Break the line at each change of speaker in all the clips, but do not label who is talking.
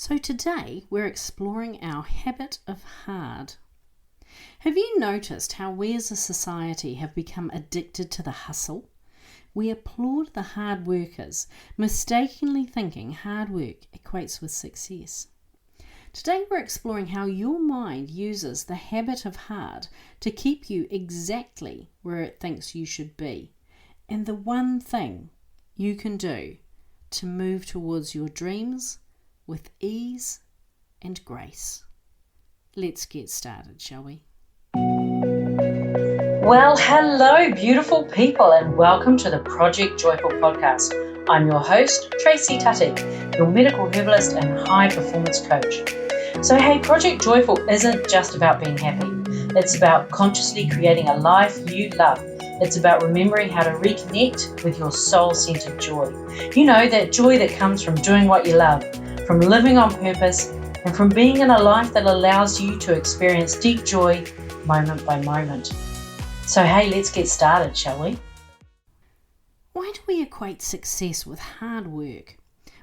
So today we're exploring our habit of hard. Have you noticed how we as a society have become addicted to the hustle? We applaud the hard workers, mistakenly thinking hard work equates with success. Today we're exploring how your mind uses the habit of hard to keep you exactly where it thinks you should be, and the one thing you can do to move towards your dreams with ease and grace. Let's get started, shall we?
Well, hello, beautiful people, and welcome to the Project Joyful podcast. I'm your host, Tracy Tutty, your medical herbalist and high performance coach. So, hey, Project Joyful isn't just about being happy. It's about consciously creating a life you love. It's about remembering how to reconnect with your soul-centered joy. You know, that joy that comes from doing what you love, from living on purpose, and from being in a life that allows you to experience deep joy moment by moment. So hey, let's get started, shall we?
Why do we equate success with hard work?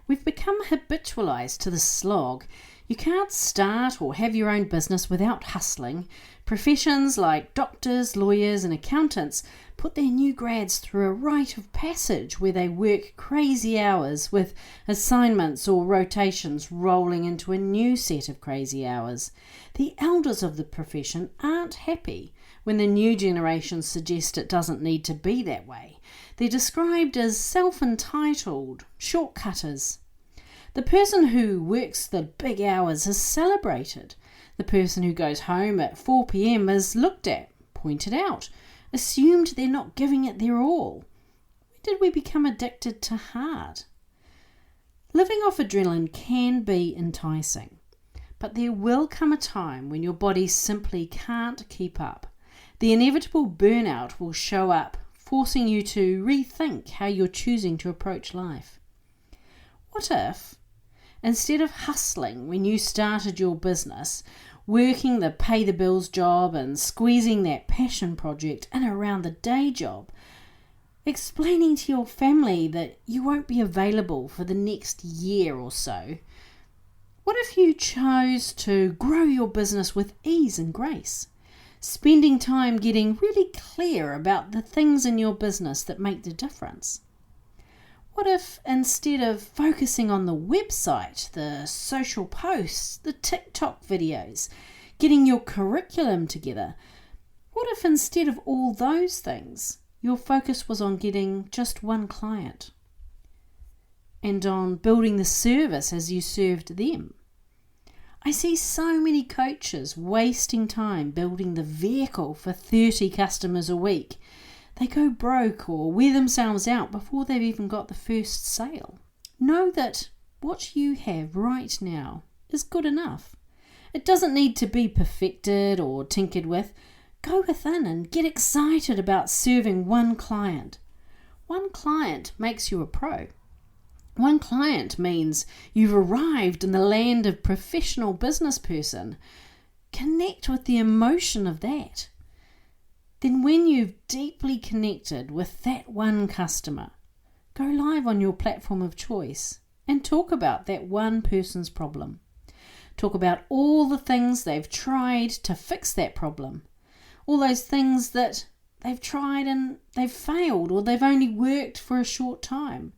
We've become habitualized to the slog. You can't start or have your own business without hustling. Professions like doctors, lawyers and accountants put their new grads through a rite of passage where they work crazy hours with assignments or rotations rolling into a new set of crazy hours. The elders of the profession aren't happy when the new generation suggest it doesn't need to be that way. They're described as self-entitled shortcutters. The person who works the big hours is celebrated. The person who goes home at 4 p.m. is looked at, pointed out, assumed they're not giving it their all. When did we become addicted to hard? Living off adrenaline can be enticing, but there will come a time when your body simply can't keep up. The inevitable burnout will show up, forcing you to rethink how you're choosing to approach life. What if, instead of hustling when you started your business, working the pay the bills job and squeezing that passion project in around the day job, explaining to your family that you won't be available for the next year or so, what if you chose to grow your business with ease and grace? Spending time getting really clear about the things in your business that make the difference. What if instead of focusing on the website, the social posts, the TikTok videos, getting your curriculum together, what if instead of all those things, your focus was on getting just one client and on building the service as you served them? I see so many coaches wasting time building the vehicle for 30 customers a week. They go broke or wear themselves out before they've even got the first sale. Know that what you have right now is good enough. It doesn't need to be perfected or tinkered with. Go within and get excited about serving one client. One client makes you a pro. One client means you've arrived in the land of professional business person. Connect with the emotion of that. Then when you've deeply connected with that one customer, go live on your platform of choice and talk about that one person's problem. Talk about all the things they've tried to fix that problem. All those things that they've tried and they've failed or they've only worked for a short time.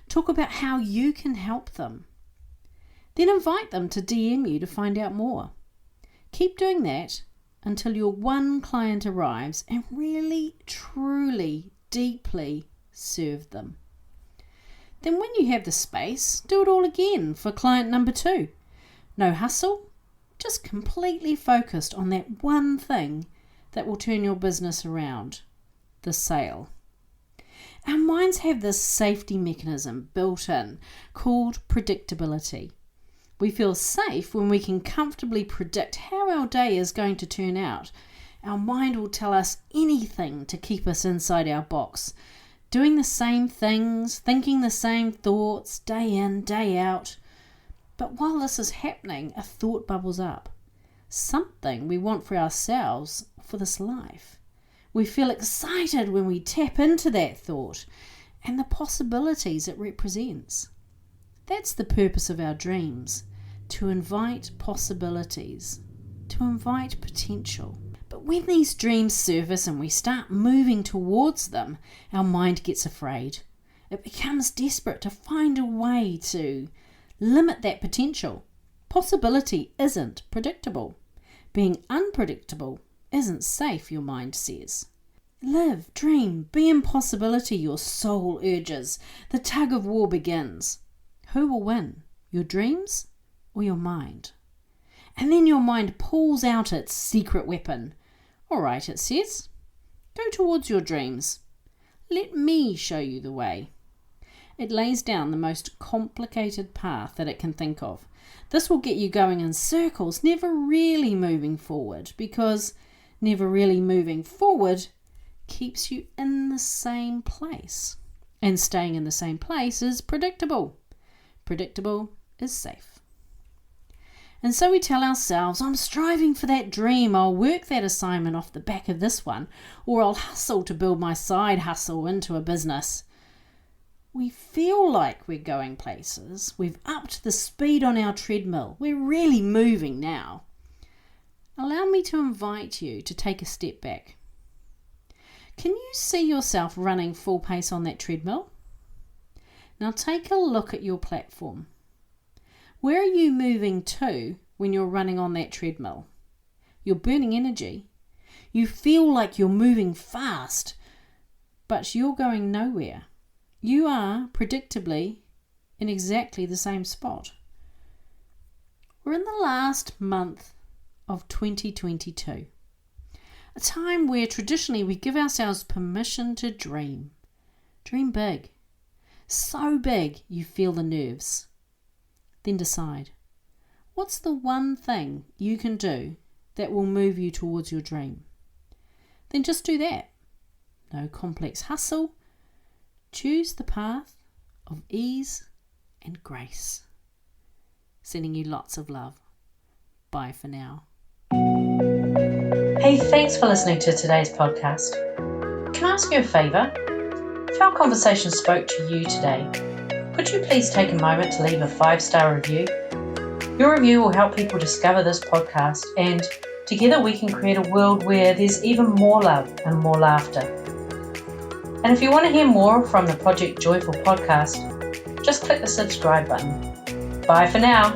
Talk about how you can help them. Then invite them to DM you to find out more. Keep doing that until your one client arrives and really, truly, deeply serve them. Then when you have the space, do it all again for client number 2. No hustle, just completely focused on that one thing that will turn your business around, the sale. Our minds have this safety mechanism built in called predictability. We feel safe when we can comfortably predict how our day is going to turn out. Our mind will tell us anything to keep us inside our box, doing the same things, thinking the same thoughts, day in, day out. But while this is happening, a thought bubbles up. Something we want for ourselves, for this life. We feel excited when we tap into that thought and the possibilities it represents. That's the purpose of our dreams, to invite possibilities, to invite potential. But when these dreams surface and we start moving towards them, our mind gets afraid. It becomes desperate to find a way to limit that potential. Possibility isn't predictable. Being unpredictable isn't safe, your mind says. Live, dream, be in possibility, your soul urges. The tug of war begins. Who will win, your dreams or your mind? And then your mind pulls out its secret weapon. All right, it says, go towards your dreams. Let me show you the way. It lays down the most complicated path that it can think of. This will get you going in circles, never really moving forward, because never really moving forward keeps you in the same place. And staying in the same place is predictable. Predictable is safe. And so we tell ourselves, I'm striving for that dream, I'll work that assignment off the back of this one, or I'll hustle to build my side hustle into a business. We feel like we're going places, we've upped the speed on our treadmill, we're really moving now. Allow me to invite you to take a step back. Can you see yourself running full pace on that treadmill? Now take a look at your platform. Where are you moving to when you're running on that treadmill? You're burning energy. You feel like you're moving fast, but you're going nowhere. You are, predictably, in exactly the same spot. We're in the last month of 2022, a time where traditionally we give ourselves permission to dream. Dream big. So big you feel the nerves. Then decide, what's the one thing you can do that will move you towards your dream? Then just do that. No complex hustle. Choose the path of ease and grace. Sending you lots of love. Bye for now.
Hey, thanks for listening to today's podcast. Can I ask you a favour? If our conversation spoke to you today, could you please take a moment to leave a 5-star review? Your review will help people discover this podcast, and together we can create a world where there's even more love and more laughter. And if you want to hear more from the Project Joyful podcast, just click the subscribe button. Bye for now.